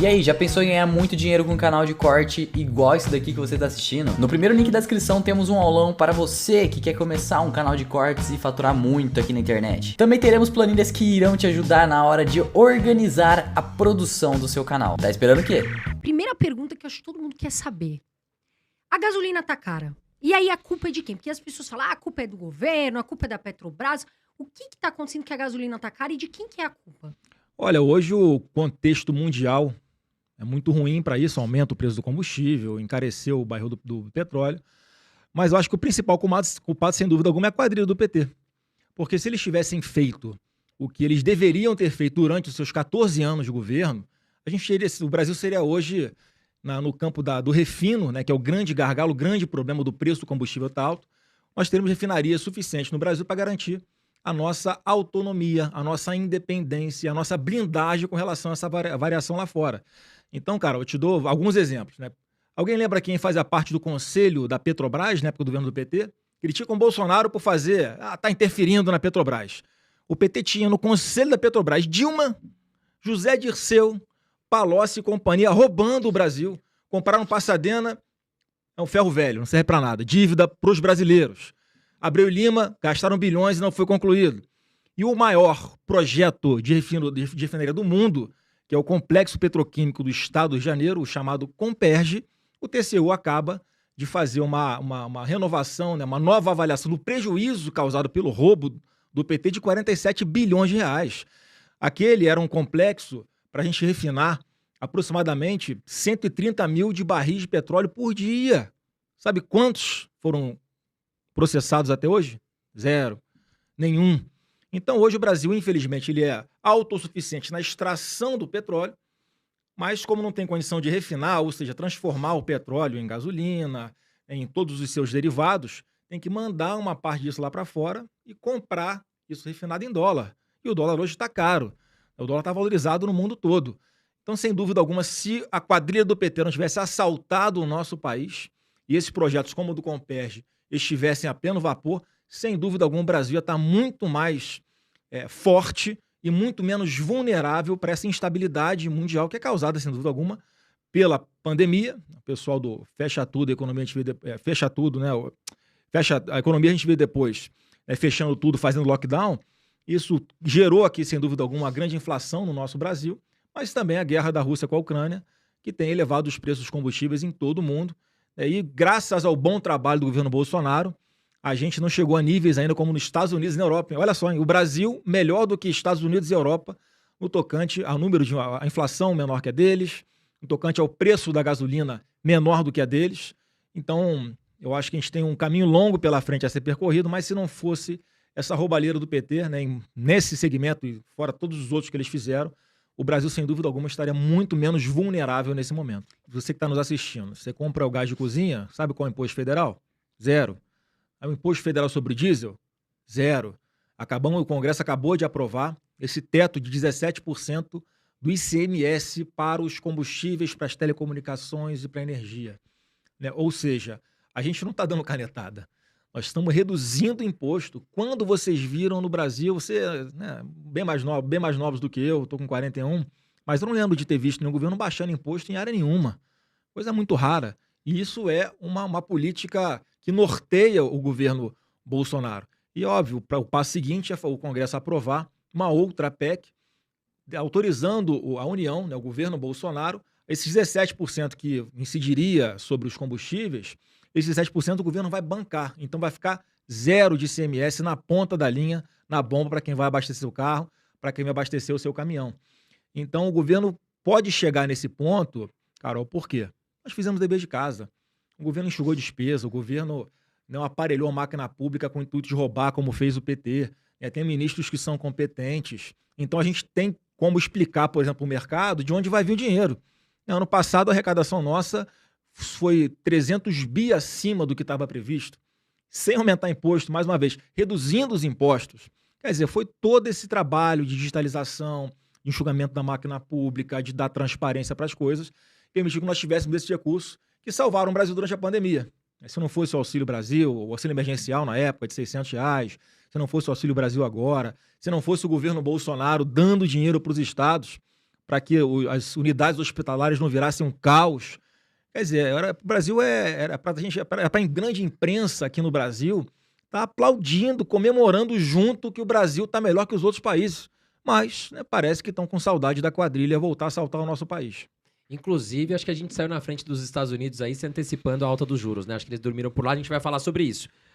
E aí, já pensou em ganhar muito dinheiro com um canal de corte igual esse daqui que você está assistindo? No primeiro link da descrição temos um aulão para você que quer começar um canal de cortes e faturar muito aqui na internet. Também teremos planilhas que irão te ajudar na hora de organizar a produção do seu canal. Tá esperando o quê? Primeira pergunta que eu acho que todo mundo quer saber. A gasolina tá cara. E aí a culpa é de quem? Porque as pessoas falam, a culpa é do governo, a culpa é da Petrobras. O que tá acontecendo que a gasolina tá cara e de quem que é a culpa? Olha, hoje o contexto mundial é muito ruim para isso, aumenta o preço do combustível, encareceu o barril do petróleo. Mas eu acho que o principal culpado, sem dúvida alguma, é a quadrilha do PT. Porque se eles tivessem feito o que eles deveriam ter feito durante os seus 14 anos de governo, o Brasil seria hoje no campo do refino, né, que é o grande gargalo, o grande problema do preço do combustível tá alto. Nós teremos refinarias suficientes no Brasil para garantir a nossa autonomia, a nossa independência, a nossa blindagem com relação a essa variação lá fora. Então, cara, eu te dou alguns exemplos, né? Alguém lembra quem fazia parte do conselho da Petrobras, na época do governo do PT? Criticam o Bolsonaro por tá interferindo na Petrobras. O PT tinha no conselho da Petrobras Dilma, José Dirceu, Palocci e companhia roubando o Brasil. Compraram Pasadena, é um ferro velho, não serve para nada. Dívida para os brasileiros. Abreu e Lima gastaram bilhões e não foi concluído. E o maior projeto de refinaria do mundo, que é o Complexo Petroquímico do Estado do Rio de Janeiro, o chamado Comperj, o TCU acaba de fazer uma renovação, né, uma nova avaliação do prejuízo causado pelo roubo do PT de 47 bilhões de reais. Aquele era um complexo para a gente refinar aproximadamente 130 mil de barris de petróleo por dia. Sabe quantos foram processados até hoje? Zero. Nenhum. Então, hoje o Brasil, infelizmente, ele é autossuficiente na extração do petróleo, mas como não tem condição de refinar, ou seja, transformar o petróleo em gasolina, em todos os seus derivados, tem que mandar uma parte disso lá para fora e comprar isso refinado em dólar. E o dólar hoje está caro. O dólar está valorizado no mundo todo. Então, sem dúvida alguma, se a quadrilha do PT não tivesse assaltado o nosso país e esses projetos como o do Comperj estivessem a pleno vapor, sem dúvida alguma o Brasil ia estar muito mais forte e muito menos vulnerável para essa instabilidade mundial que é causada, sem dúvida alguma, pela pandemia. O pessoal do fecha tudo, a economia a gente vê fecha tudo, né? Fecha a economia a gente vê depois, fechando tudo, fazendo lockdown. Isso gerou aqui, sem dúvida alguma, uma grande inflação no nosso Brasil, mas também a guerra da Rússia com a Ucrânia, que tem elevado os preços dos combustíveis em todo o mundo. E graças ao bom trabalho do governo Bolsonaro, a gente não chegou a níveis ainda como nos Estados Unidos e na Europa. Olha só, hein? O Brasil melhor do que Estados Unidos e Europa no tocante ao número de a inflação menor que a deles, no tocante ao preço da gasolina menor do que a deles. Então, eu acho que a gente tem um caminho longo pela frente a ser percorrido, mas se não fosse essa roubalheira do PT, né, nesse segmento e fora todos os outros que eles fizeram, o Brasil, sem dúvida alguma, estaria muito menos vulnerável nesse momento. Você que está nos assistindo, você compra o gás de cozinha, sabe qual é o imposto federal? Zero. O imposto federal sobre o diesel? Zero. O Congresso acabou de aprovar esse teto de 17% do ICMS para os combustíveis, para as telecomunicações e para a energia. Né? Ou seja, a gente não está dando canetada. Nós estamos reduzindo o imposto. Quando vocês viram no Brasil, você, né, bem mais novos do que eu, estou com 41, mas eu não lembro de ter visto nenhum governo baixando imposto em área nenhuma. Coisa muito rara. E isso é uma política que norteia o governo Bolsonaro. E, óbvio, para o passo seguinte é o Congresso aprovar uma outra PEC, autorizando a União, né, o governo Bolsonaro, esses 17% que incidiria sobre os combustíveis, esses 17% o governo vai bancar. Então vai ficar zero de ICMS na ponta da linha, na bomba para quem vai abastecer o carro, para quem vai abastecer o seu caminhão. Então o governo pode chegar nesse ponto, Carol, por quê? Nós fizemos dever de casa. O governo enxugou despesa, o governo não aparelhou a máquina pública com o intuito de roubar, como fez o PT. Tem ministros que são competentes. Então a gente tem como explicar, por exemplo, o mercado de onde vai vir o dinheiro. Ano passado a arrecadação nossa foi 300 bi acima do que estava previsto, sem aumentar imposto, mais uma vez, reduzindo os impostos. Quer dizer, foi todo esse trabalho de digitalização, de enxugamento da máquina pública, de dar transparência para as coisas, que permitiu que nós tivéssemos esses recursos que salvaram o Brasil durante a pandemia. Se não fosse o Auxílio Brasil, o auxílio emergencial na época de R$600, se não fosse o Auxílio Brasil agora, se não fosse o governo Bolsonaro dando dinheiro para os estados, para que as unidades hospitalares não virassem um caos. Quer dizer, o Brasil era para a grande imprensa aqui no Brasil tá aplaudindo, comemorando junto que o Brasil está melhor que os outros países. Mas parece que estão com saudade da quadrilha voltar a assaltar o nosso país. Inclusive, acho que a gente saiu na frente dos Estados Unidos aí se antecipando a alta dos juros, né? Acho que eles dormiram por lá, a gente vai falar sobre isso.